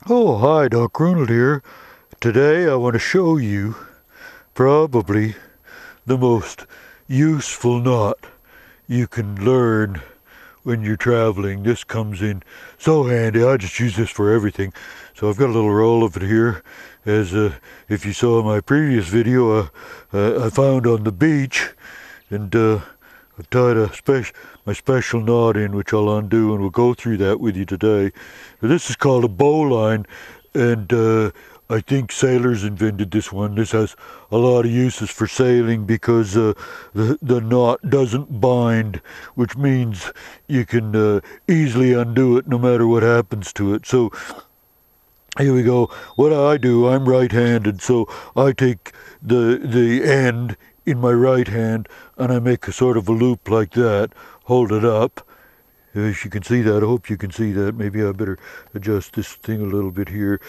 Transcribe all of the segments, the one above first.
Oh, hi, Doc Ronald here. Today I want to show you probably the most useful knot you can learn when you're traveling. This comes in so handy. I just use this for everything. So I've got a little roll of it here. As if you saw my previous video, I found on the beach, and I've tied my special knot in, which I'll undo, and we'll go through that with you today. This is called a bowline, and I think sailors invented this one. This has a lot of uses for sailing because the knot doesn't bind, which means you can easily undo it no matter what happens to it. So here we go. What I do, I'm right-handed, so I take the end in my right hand and I make a sort of a loop like that, hold it up. If you can see that, I hope you can see that. Maybe I better adjust this thing a little bit here.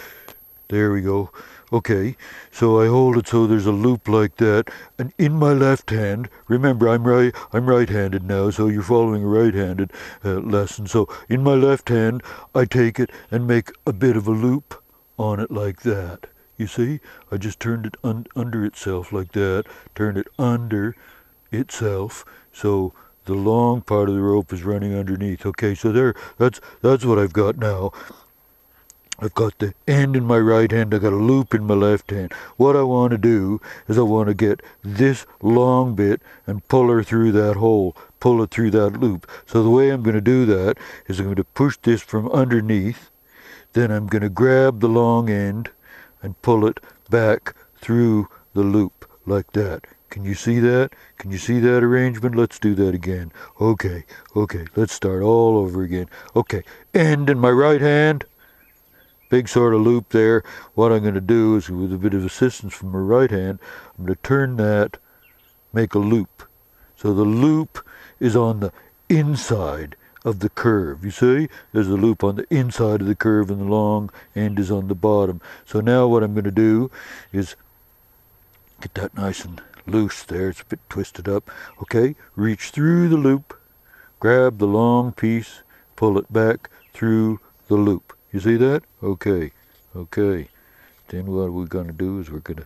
There we go. Okay, so I hold it so there's a loop like that, and in my left hand, remember I'm right-handed now, so you're following a right-handed lesson. So in my left hand, I take it and make a bit of a loop on it like that. You see, I just turned it under itself like that, turned it under itself, so the long part of the rope is running underneath. Okay, so that's what I've got now. I've got the end in my right hand, I've got a loop in my left hand. What I want to do is I want to get this long bit and pull her through that hole, pull it through that loop. So the way I'm going to do that is I'm going to push this from underneath, then I'm going to grab the long end and pull it back through the loop like that. Can you see that? Can you see that arrangement? Let's do that again. Okay, let's start all over again. Okay, end in my right hand, big sort of loop there. What I'm going to do is, with a bit of assistance from my right hand, I'm going to turn that, make a loop. So the loop is on the inside of the curve. You see? There's a loop on the inside of the curve and the long end is on the bottom. So now what I'm going to do is get that nice and loose there. It's a bit twisted up. Okay, reach through the loop, grab the long piece, pull it back through the loop. You see that? Okay. Then what we're going to do is we're going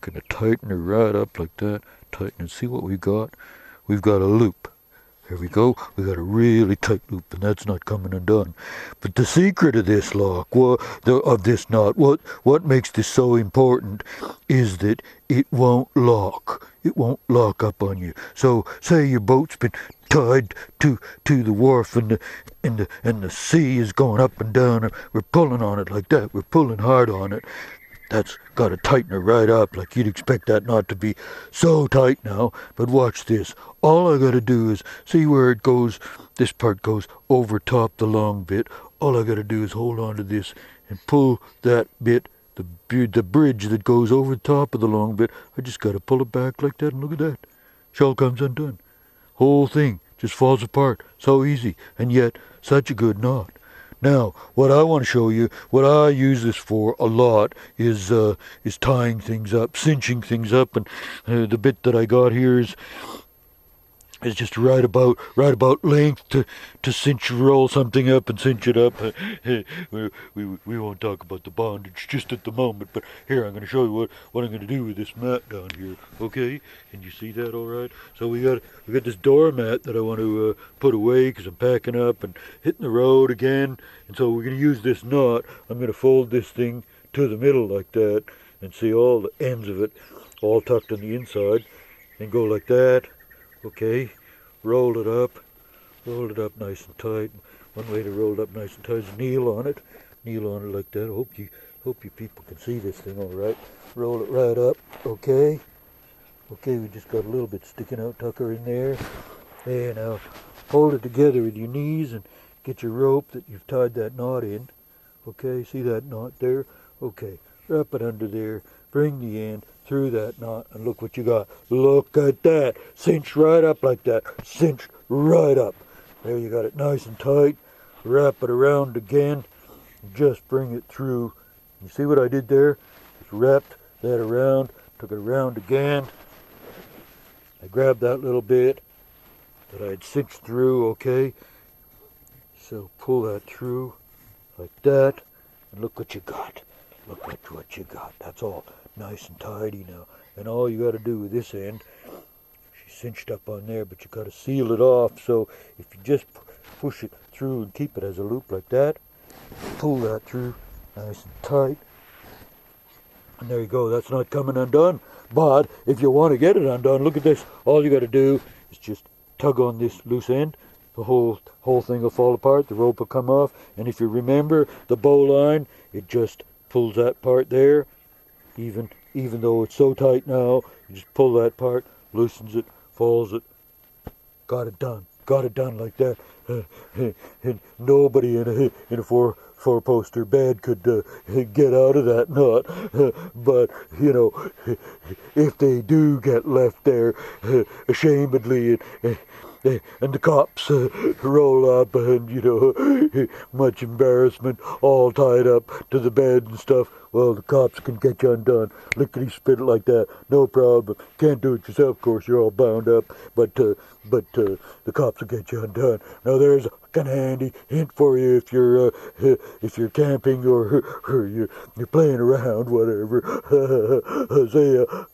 to tighten her right up like that. Tighten and see what we've got. We've got a loop. There we go. We got a really tight loop, and that's not coming undone. But the secret of this lock, of this knot, what makes this so important, is that it won't lock. It won't lock up on you. So, say your boat's been tied to the wharf, and the sea is going up and down. And we're pulling on it like that. We're pulling hard on it. That's got to tighten it right up. Like, you'd expect that not to be so tight now. But watch this. All I got to do is see where it goes. This part goes over top the long bit. All I got to do is hold on to this and pull that bit, the bridge that goes over the top of the long bit. I just got to pull it back like that, and look at that. Shell comes undone. Whole thing just falls apart. So easy, and yet such a good knot. Now, what I want to show you, what I use this for a lot, is tying things up, cinching things up, and the bit that I got here is just right about length to cinch, roll something up and cinch it up. We won't talk about the bondage just at the moment, but here I'm going to show you what I'm going to do with this mat down here. Okay, can you see that all right? So we got this doormat that I want to put away because I'm packing up and hitting the road again, and so we're going to use this knot. I'm going to fold this thing to the middle like that, and see all the ends of it all tucked on the inside, and go like that. Okay, roll it up nice and tight. One way to roll it up nice and tight is kneel on it like that. Hope you people can see this thing all right. Roll it right up. Okay, we just got a little bit sticking out. Tuck her in there. There, now hold it together with your knees and get your rope that you've tied that knot in. Okay, see that knot there? Okay, wrap it under there. Bring the end through that knot, and look what you got. Look at that. Cinch right up like that. Cinch right up. There, you got it nice and tight. Wrap it around again. And just bring it through. You see what I did there? Just wrapped that around, took it around again. I grabbed that little bit that I had cinched through, okay? So pull that through like that. and look what you got. Look at what you got. That's all nice and tidy now. And all you got to do with this end, she's cinched up on there, but you got to seal it off. So if you just push it through and keep it as a loop like that, pull that through nice and tight. And there you go. That's not coming undone. But if you want to get it undone, look at this. All you got to do is just tug on this loose end. The whole thing will fall apart. The rope will come off. And if you remember the bowline, it just pulls that part there. Even though it's so tight now, you just pull that part, loosens it, falls it. Got it done. Got it done like that. And nobody in a four-poster bed could get out of that knot. But, you know, if they do get left there ashamedly and the cops roll up and, you know, much embarrassment, all tied up to the bed and stuff, well, the cops can get you undone. Lickety-split like that, no problem. Can't do it yourself, of course, you're all bound up, but the cops will get you undone. Now, there's a kind of handy hint for you if you're camping or you're playing around, whatever. See ya.